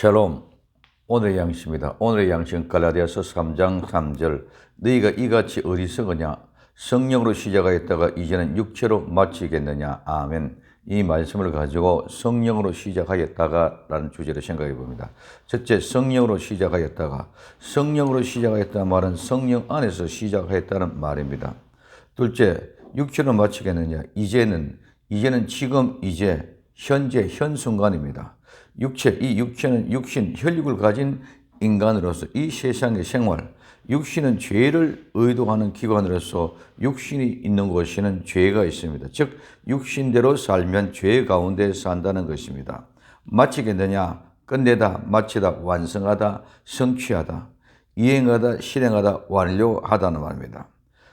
샬롬. 오늘의 양식입니다. 오늘의 양식은 갈라디아서 3장 3절. 너희가 이같이 어리석으냐? 성령으로 시작하였다가 이제는 육체로 마치겠느냐? 아멘. 이 말씀을 가지고 성령으로 시작하였다가 라는 주제로 생각해 봅니다. 첫째, 성령으로 시작하였다가. 성령으로 시작하였다는 말은 성령 안에서 시작하였다는 말입니다. 둘째, 육체로 마치겠느냐? 이제는 지금, 이제, 현재, 현 순간입니다. 이 육체는 육신, 혈육을 가진 인간으로서 이 세상의 생활, 육신은 죄를 의도하는 기관으로서 육신이 있는 곳에는 죄가 있습니다. 즉, 육신대로 살면 죄 가운데 산다는 것입니다. 마치겠느냐? 끝내다, 마치다, 완성하다, 성취하다, 이행하다, 실행하다, 완료하다는 말입니다.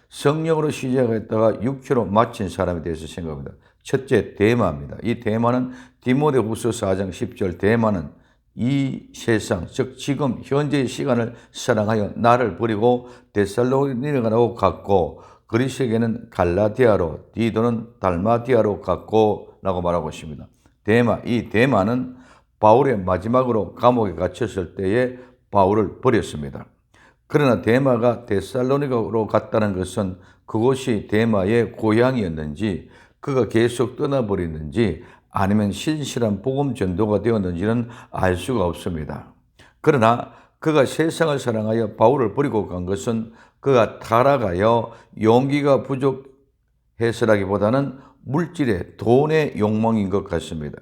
성령으로 시작했다가 육체로 마친 사람에 대해서 생각합니다. 첫째, 데마입니다. 이 데마는 디모데후서 4장 10절, 데마는 이 세상, 즉 지금 현재의 시간을 사랑하여 나를 버리고 데살로니가로 갔고, 그리스에게는 갈라디아로, 디도는 달마디아로 갔고 라고 말하고 있습니다. 데마, 이 데마는 바울의 마지막으로 감옥에 갇혔을 때에 바울을 버렸습니다. 그러나 데마가 데살로니가로 갔다는 것은 그곳이 데마의 고향이었는지, 그가 계속 떠나버리는지, 아니면 신실한 복음 전도가 되었는지는 알 수가 없습니다. 그러나 그가 세상을 사랑하여 바울을 버리고 간 것은 그가 타락하여 용기가 부족해서라기보다는 물질의 돈의 욕망인 것 같습니다.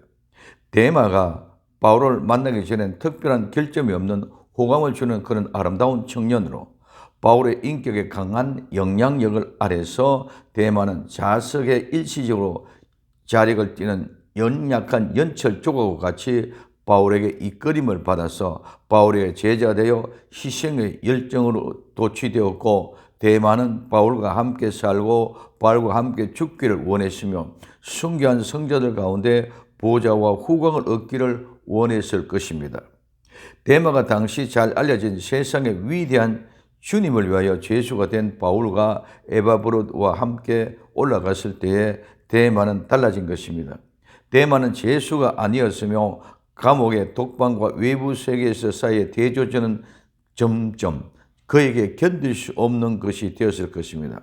데마가 바울을 만나기 전엔 특별한 결점이 없는 호감을 주는 그런 아름다운 청년으로 바울의 인격에 강한 영향력을 아래서 데마는 자석에 일시적으로 자력을 띠는 연약한 연철 조각과 같이 바울에게 이끌림을 받아서 바울의 제자 되어 희생의 열정으로 도취되었고, 데마는 바울과 함께 살고 바울과 함께 죽기를 원했으며 순교한 성자들 가운데 보좌와 후광을 얻기를 원했을 것입니다. 데마가 당시 잘 알려진 세상의 위대한 주님을 위하여 죄수가 된 바울과 에바브로와 함께 올라갔을 때에 데마는 달라진 것입니다. 데마는 죄수가 아니었으며 감옥의 독방과 외부 세계에서 사이의 대조전은 점점 그에게 견딜 수 없는 것이 되었을 것입니다.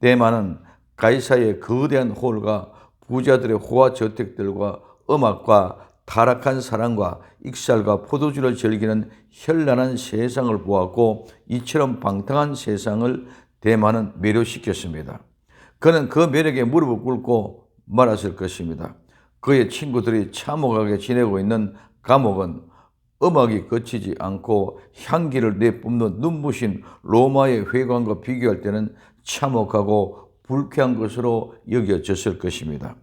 데마는 가이사의 거대한 홀과 부자들의 호화 저택들과 음악과 타락한 사랑과 익살과 포도주를 즐기는 현란한 세상을 보았고, 이처럼 방탕한 세상을 데마는 매료시켰습니다. 그는 그 매력에 무릎을 꿇고 말았을 것입니다. 그의 친구들이 참혹하게 지내고 있는 감옥은 음악이 거치지 않고 향기를 내뿜는 눈부신 로마의 회관과 비교할 때는 참혹하고 불쾌한 것으로 여겨졌을 것입니다.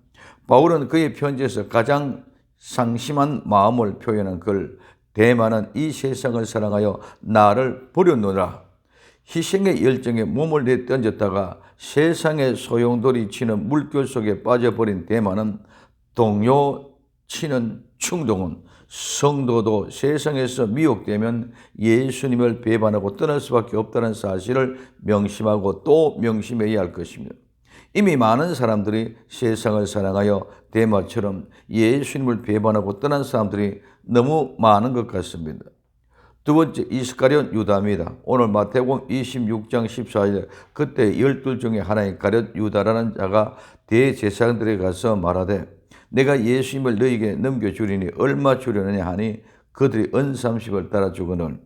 바울은 그의 편지에서 가장 상심한 마음을 표현한 글, 데마는 이 세상을 사랑하여 나를 버렸노라. 희생의 열정에 몸을 내던졌다가 세상의 소용돌이 치는 물결 속에 빠져버린 데마는 동요 치는 충동은 성도도 세상에서 미혹되면 예수님을 배반하고 떠날 수밖에 없다는 사실을 명심하고 또 명심해야 할 것입니다. 이미 많은 사람들이 세상을 사랑하여 데마처럼 예수님을 배반하고 떠난 사람들이 너무 많은 것 같습니다. 두 번째, 이스카리온 유다입니다. 오늘 마태복음 26장 14절, 그때 12 중에 하나인 가룟 유다라는 자가 대제사장들에 가서 말하되 내가 예수님을 너희에게 넘겨주리니 얼마 주려느냐 하니 그들이 은 30을 따라 주거늘.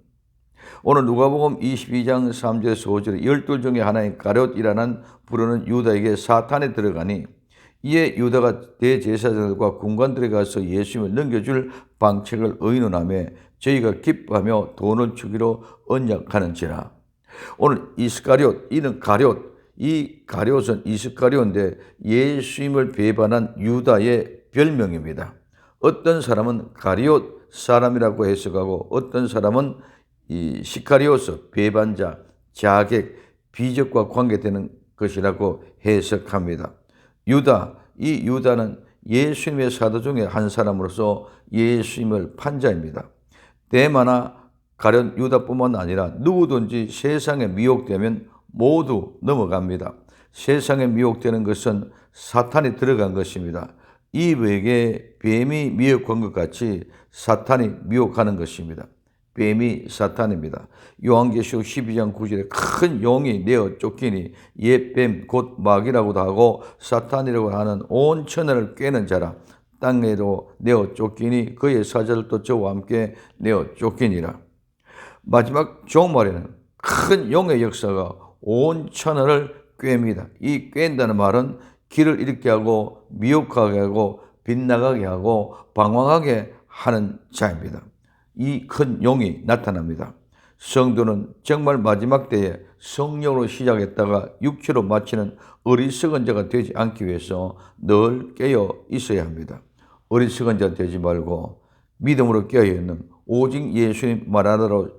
오늘 누가복음 22장 3절에서 5절에 12 중에 하나인 가룟이라는 부르는 유다에게 사탄에 들어가니, 이에 유다가 대제사장들과 군관들에 가서 예수님을 넘겨줄 방책을 의논하며 저희가 기뻐하며 돈을 주기로 언약하는지라. 오늘 이스카리옷, 이는 가룟, 이 가룟은 이스카리온인데 예수님을 배반한 유다의 별명입니다. 어떤 사람은 가룟 사람이라고 해석하고 어떤 사람은 이 시카리오스, 배반자, 자객, 비적과 관계되는 것이라고 해석합니다. 유다, 이 유다는 예수님의 사도 중에 한 사람으로서 예수님을 판자입니다. 데마나 가룟 유다뿐만 아니라 누구든지 세상에 미혹되면 모두 넘어갑니다. 세상에 미혹되는 것은 사탄이 들어간 것입니다. 이브에게 뱀이 미혹한 것 같이 사탄이 미혹하는 것입니다. 뱀이 사탄입니다. 요한계시록 12장 9절에 큰 용이 내어 쫓기니 옛 뱀 곧 마귀라고도 하고 사탄이라고 하는 온 천하를 꿰는 자라. 땅에도 내어 쫓기니 그의 사자들도 저와 함께 내어 쫓기니라. 마지막 종말에는 큰 용의 역사가 온 천하를 꿰입니다. 이 꿰인다는 말은 길을 잃게 하고 미혹하게 하고 빗나가게 하고 방황하게 하는 자입니다. 이 큰 용이 나타납니다. 성도는 정말 마지막 때에 성령으로 시작했다가 육체로 마치는 어리석은 자가 되지 않기 위해서 늘 깨어 있어야 합니다. 어리석은 자 되지 말고 믿음으로 깨어 있는 오직 예수님 말하더러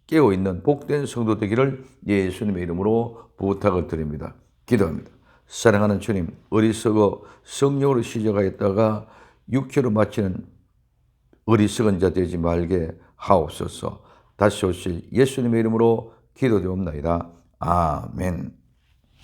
깨어 있는 복된 성도 되기를 예수님의 이름으로 부탁을 드립니다. 기도합니다. 사랑하는 주님, 어리석어 성령으로 시작하였다가 육체로 마치는 어리석은 자 되지 말게 하옵소서. 다시 오실 예수님의 이름으로 기도되옵나이다. 아멘.